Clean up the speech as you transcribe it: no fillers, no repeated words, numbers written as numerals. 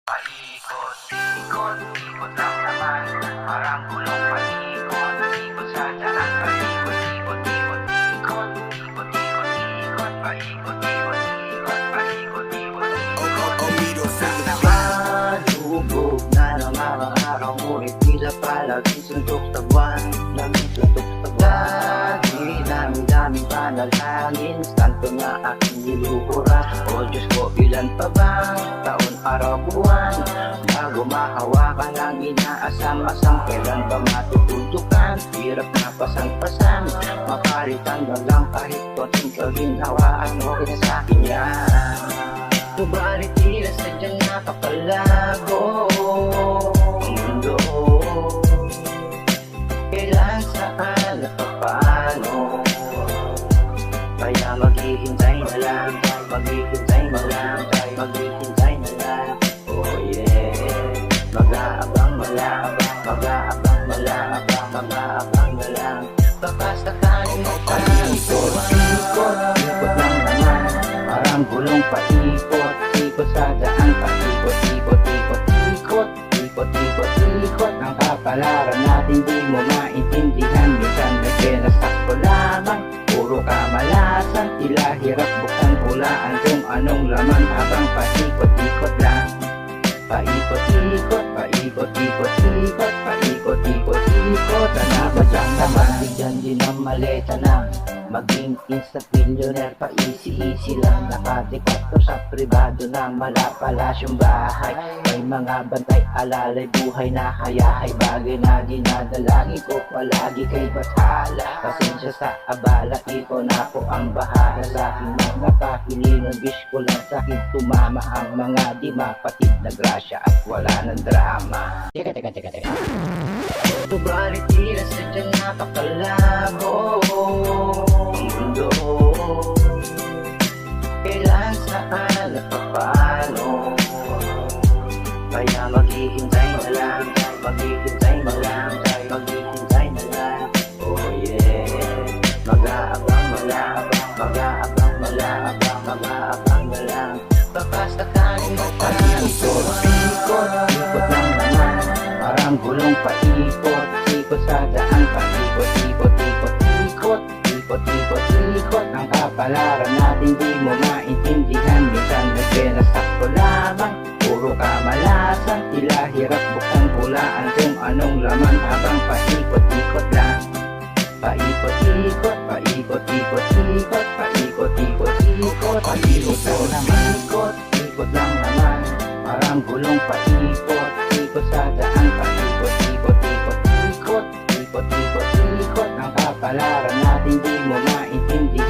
Paikot, ikot, ikot lang naman. Parang gulong paikot, ikot sa daan. Paikot, ikot, ikot, ikot, ikot, ikot, ikot. Paikot, ikot, ikot, paikot, ikot, ikot. Malubog na ng mga araw, ngunit tila palaging suntok sa buwan. Lamig suntok sa buwan. Dami-daming panalangin, santo na aking niluhura. O Diyos ko, ilan pa bang taon, araw, buwan bago mahawakan ang inaasam-asam? Kailan ba matututukan? Hirap na pasang-pasang, mapalitan na lang kahit konting kaginhawaan mo rin sa akin yan. Subalit tila sadyang napapalago ang mundo. Kailan, saan, at paano? Kaya maghihintay na lang, maghihintay na lang, maghihintay na lang. Oh yeah, mag-aabang na lang, mag-aabang na lang, mag-aabang na lang. Baka sakaling magpaikot, ikot, ikot lang naman. Parang gulong paikot, ikot sa daan. Paikot, ikot, ikot, ikot, ikot, ikot, ikot. Ang kapalaran natin di mo maintindihan. Minsan nagpinasakto lamang, puro kamalasan. Tila hirap buksan hulaan kung anong laman habang paikot-ikot lang. Paikot-ikot, paikot-ikot, ikot, paikot-ikot, ikot. Sana ba dyan naman, bigyan din ang maleta na maging instant millionaire pa, easy-easy lang. Nakadekwato sa pribado ng malapalasyong bahay. May mga bantay, alalay, buhay na hayahay. Bagay na dinadalangin ko palagi kay Bathala. Pasensya sa abala, ito na po ang bahala sa aking mga kahilingan. Wish ko lang sa akin tumama ang mga di mapatid na grasya at wala ng drama. Teka. Subalit tila sadyang napakalago ang mundo. Kailan, saan, at paano? Kaya maghihintay na lang, maghihintay na lang, maghihintay na lang. Oh yeah, mag-aabang na lang, mag-aabang na lang, mag-aabang na lang. Baka sakaling magpaikot, ikot, ikot lang naman. Parang gulong paikot, ikot sa daan. Paikot, ikot, ikot, ikot, ikot, ikot, ikot. Ang kapalaran natin di mo maintindihan. Minsan nagpinasakto lamang, puro kamalasan. Tila hirap buksan hulaan kung anong laman habang paikot-ikot lang. Paikot-ikot, paikot-ikot, ikot, paikot-ikot, ikot. Paikot lang naman, ikot, ikot lang naman. Parang gulong paikot, ikot sa daan. Paikot, ikot, ikot, ikot, ikot, ikot, ikot. Ang kapalaran natin di mo maintindihan.